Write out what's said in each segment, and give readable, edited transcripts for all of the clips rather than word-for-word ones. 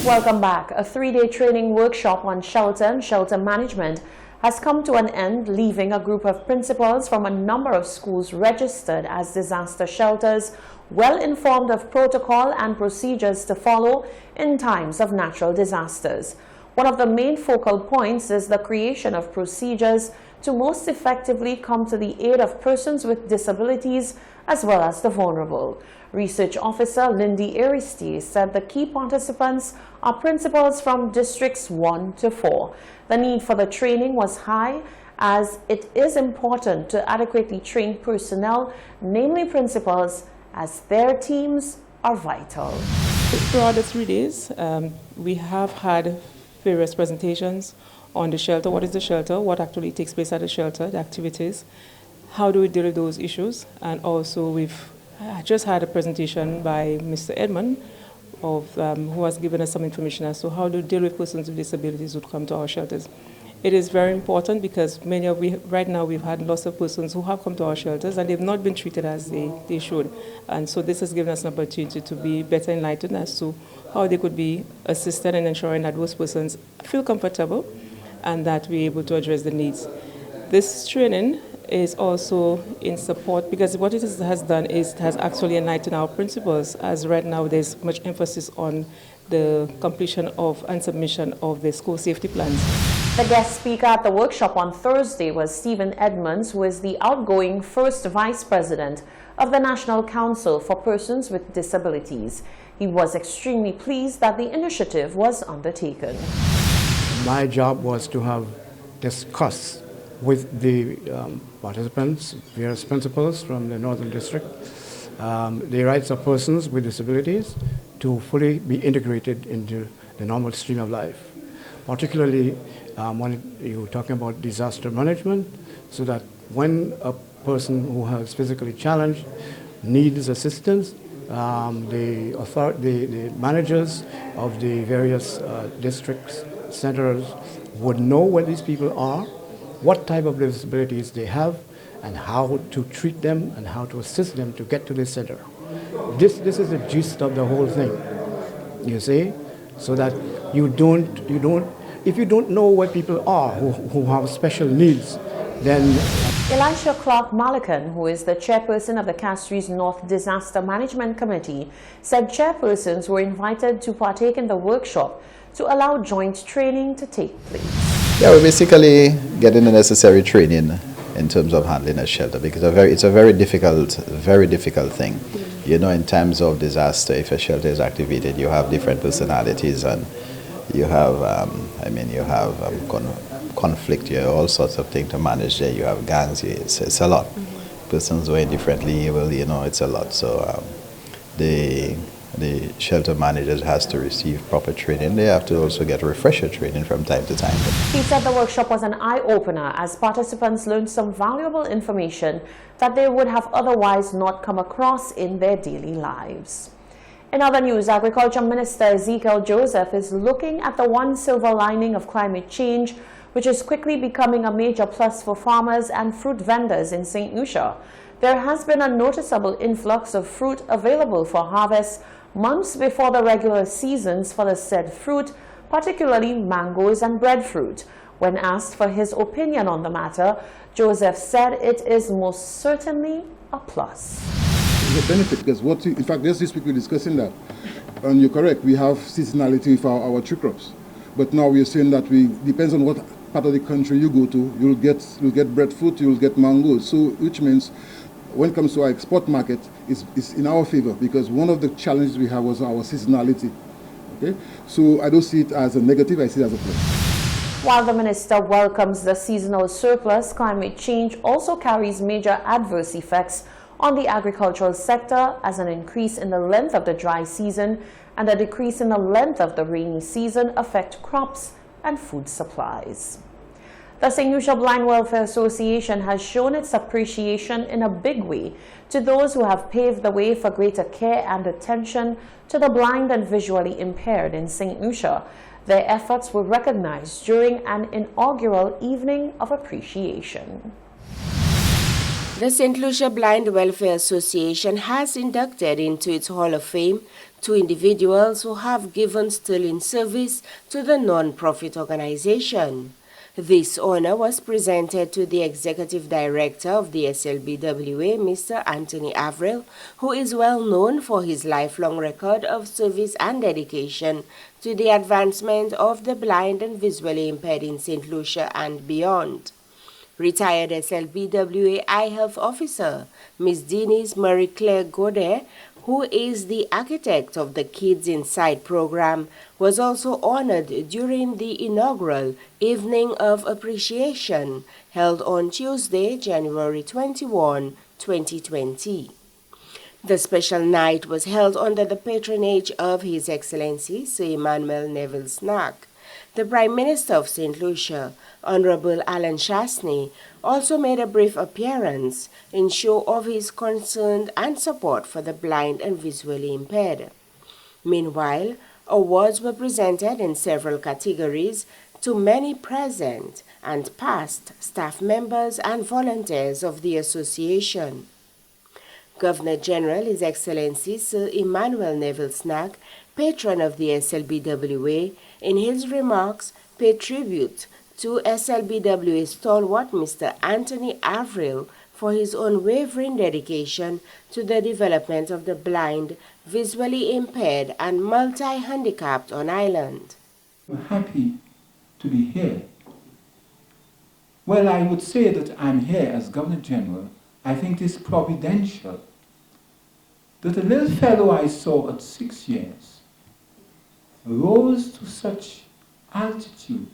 Welcome back. A 3-day training workshop on shelter and shelter management has come to an end, leaving a group of principals from a number of schools registered as disaster shelters well informed of protocol and procedures to follow in times of natural disasters. One of the main focal points is the creation of procedures to most effectively come to the aid of persons with disabilities as well as the vulnerable. Research Officer Lindy Aristide said the key participants are principals from Districts 1 to 4. The need for the training was high, as it is important to adequately train personnel, namely principals, as their teams are vital. Throughout the 3 days, we have had various presentations on the shelter. What is the shelter? What actually takes place at the shelter? The activities? How do we deal with those issues? And also we've just had a presentation by Mr. Edmund who has given us some information as to how to deal with persons with disabilities who come to our shelters. It is very important because right now we've had lots of persons who have come to our shelters and they've not been treated as they should. And so this has given us an opportunity to be better enlightened as to how they could be assisted in ensuring that those persons feel comfortable and that we're able to address the needs. This training is also in support because what it has done is it has actually enlightened our principals, as right now there's much emphasis on the completion of and submission of the school safety plans. The guest speaker at the workshop on Thursday was Stephen Edmonds, who is the outgoing first vice president of the National Council for Persons with Disabilities. He was extremely pleased that the initiative was undertaken. My job was to have discussed with the participants, various principals from the Northern District, the rights of persons with disabilities to fully be integrated into the normal stream of life. Particularly when you're talking about disaster management, so that when a person who has physically challenged needs assistance, the managers of the various districts, centers would know where these people are, what type of disabilities they have, and how to treat them and how to assist them to get to this center. This is the gist of the whole thing, you see, so that if you don't know what people are who have special needs, then... Elisha Clark Malakan, who is the chairperson of the Castries North Disaster Management Committee, said chairpersons were invited to partake in the workshop to allow joint training to take place. Yeah, we're basically getting the necessary training in terms of handling a shelter because it's a very difficult thing. You know, in times of disaster, if a shelter is activated, you have different personalities and you have, conflict, you have all sorts of things to manage there. You have gangs, it's a lot. Persons who are differently able, you know, it's a lot. So the shelter managers has to receive proper training. They have to also get refresher training from time to time. He said the workshop was an eye-opener as participants learned some valuable information that they would have otherwise not come across in their daily lives. In other news, Agriculture Minister Ezekiel Joseph is looking at the one silver lining of climate change, which is quickly becoming a major plus for farmers and fruit vendors in St. Lucia. There has been a noticeable influx of fruit available for harvest months before the regular seasons for the said fruit, particularly mangoes and breadfruit. When asked for his opinion on the matter, Joseph said it is most certainly a plus. It's a benefit because in fact, just this week we're discussing that. And you're correct, we have seasonality for our tree crops. But now we're saying that depends on what part of the country you go to, you'll get breadfruit, you'll get mangoes. So, which means when it comes to our export market, it's in our favor because one of the challenges we have was our seasonality. Okay, so I don't see it as a negative, I see it as a plus. While the minister welcomes the seasonal surplus, climate change also carries major adverse effects on the agricultural sector, as an increase in the length of the dry season and a decrease in the length of the rainy season affect crops and food supplies. The St. Lucia Blind Welfare Association has shown its appreciation in a big way to those who have paved the way for greater care and attention to the blind and visually impaired in St. Lucia. Their efforts were recognized during an inaugural evening of appreciation. The St. Lucia Blind Welfare Association has inducted into its Hall of Fame 2 individuals who have given sterling service to the non-profit organization. This honor was presented to the Executive Director of the SLBWA, Mr. Anthony Avril, who is well known for his lifelong record of service and dedication to the advancement of the blind and visually impaired in St. Lucia and beyond. Retired SLBWA Eye Health Officer, Ms. Denise Marie-Claire Godet, who is the architect of the Kids Inside program, was also honored during the inaugural Evening of Appreciation held on Tuesday, January 21, 2020. The special night was held under the patronage of His Excellency Sir Emmanuel Neville Snack. The Prime Minister of St. Lucia, Honorable Alan Shastney, also made a brief appearance in show of his concern and support for the blind and visually impaired. Meanwhile, awards were presented in several categories to many present and past staff members and volunteers of the association. Governor General His Excellency Sir Emmanuel Neville Snack, patron of the SLBWA, in his remarks paid tribute to SLBWA stalwart Mr. Anthony Avril for his unwavering dedication to the development of the blind, visually impaired, and multi-handicapped on island. I'm happy to be here. Well, I would say that I'm here as Governor General. I think it is providential that a little fellow I saw at 6 years rose to such altitude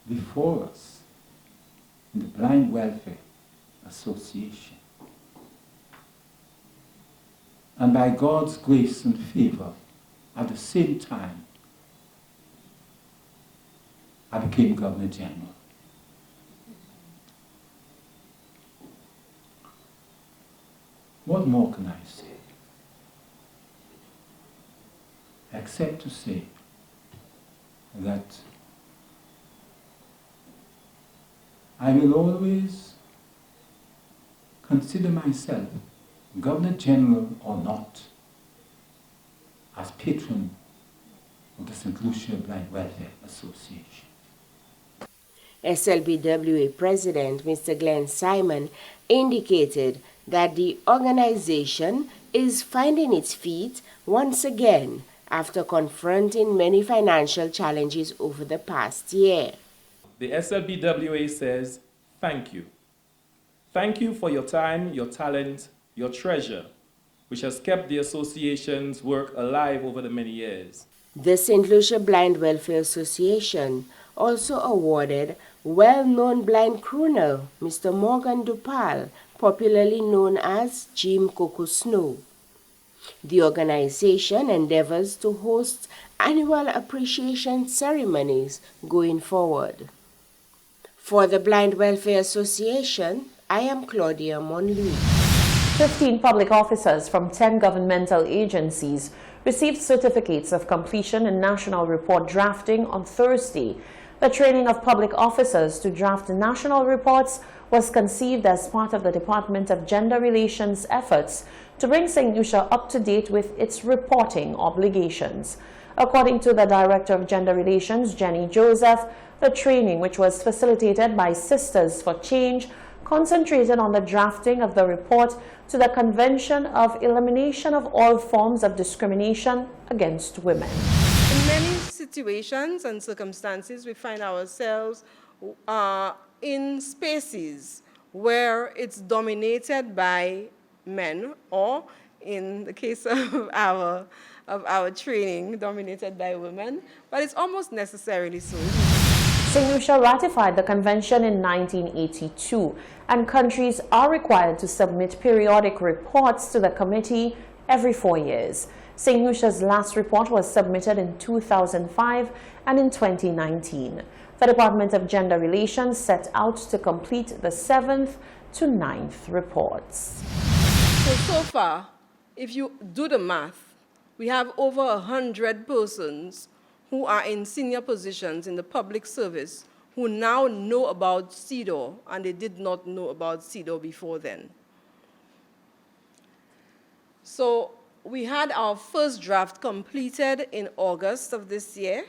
before us in the Blind Welfare Association. And by God's grace and favor, at the same time, I became Governor General. What more can I say? Except to say that I will always consider myself, Governor General or not, as patron of the St. Lucia Blind Welfare Association. SLBWA President Mr. Glenn Simon indicated that the organization is finding its feet once again after confronting many financial challenges over the past year. The SLBWA says, thank you. Thank you for your time, your talent, your treasure, which has kept the association's work alive over the many years. The St. Lucia Blind Welfare Association also awarded well-known blind crooner Mr. Morgan Dupal, popularly known as Jim Coco Snow. The organization endeavors to host annual appreciation ceremonies going forward. For the Blind Welfare Association, I am Claudia Monlu. 15 public officers from 10 governmental agencies received certificates of completion in national report drafting on Thursday. The training of public officers to draft national reports was conceived as part of the Department of Gender Relations efforts to bring St. Lucia up to date with its reporting obligations. According to the Director of Gender Relations, Jenny Joseph, the training, which was facilitated by Sisters for Change, concentrated on the drafting of the report to the Convention of Elimination of All Forms of Discrimination Against Women. In many situations and circumstances, we find ourselves in spaces where it's dominated by men, or in the case of our training, dominated by women, but it's almost necessarily so. St. Lucia ratified the convention in 1982, and countries are required to submit periodic reports to the committee every 4 years. St. Lucia's last report was submitted in 2005 and in 2019. The Department of Gender Relations set out to complete the 7th to 9th reports. So far, if you do the math, we have over 100 persons who are in senior positions in the public service who now know about CEDAW, and they did not know about CEDAW before then. So we had our first draft completed in August of this year.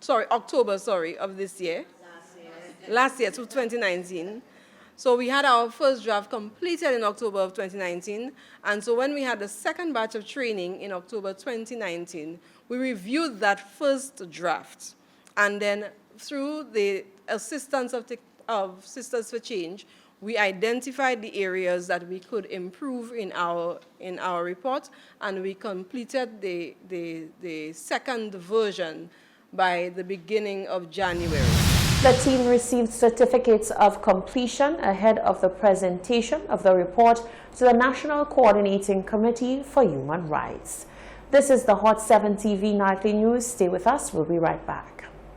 October of this year. Last year, 2019. So we had our first draft completed in October of 2019. And so when we had the second batch of training in October 2019, we reviewed that first draft. And then through the assistance of Sisters for Change, we identified the areas that we could improve in our report, and we completed the second version by the beginning of January. The team received certificates of completion ahead of the presentation of the report to the National Coordinating Committee for Human Rights. This is the Hot 7 TV Nightly News. Stay with us. We'll be right back.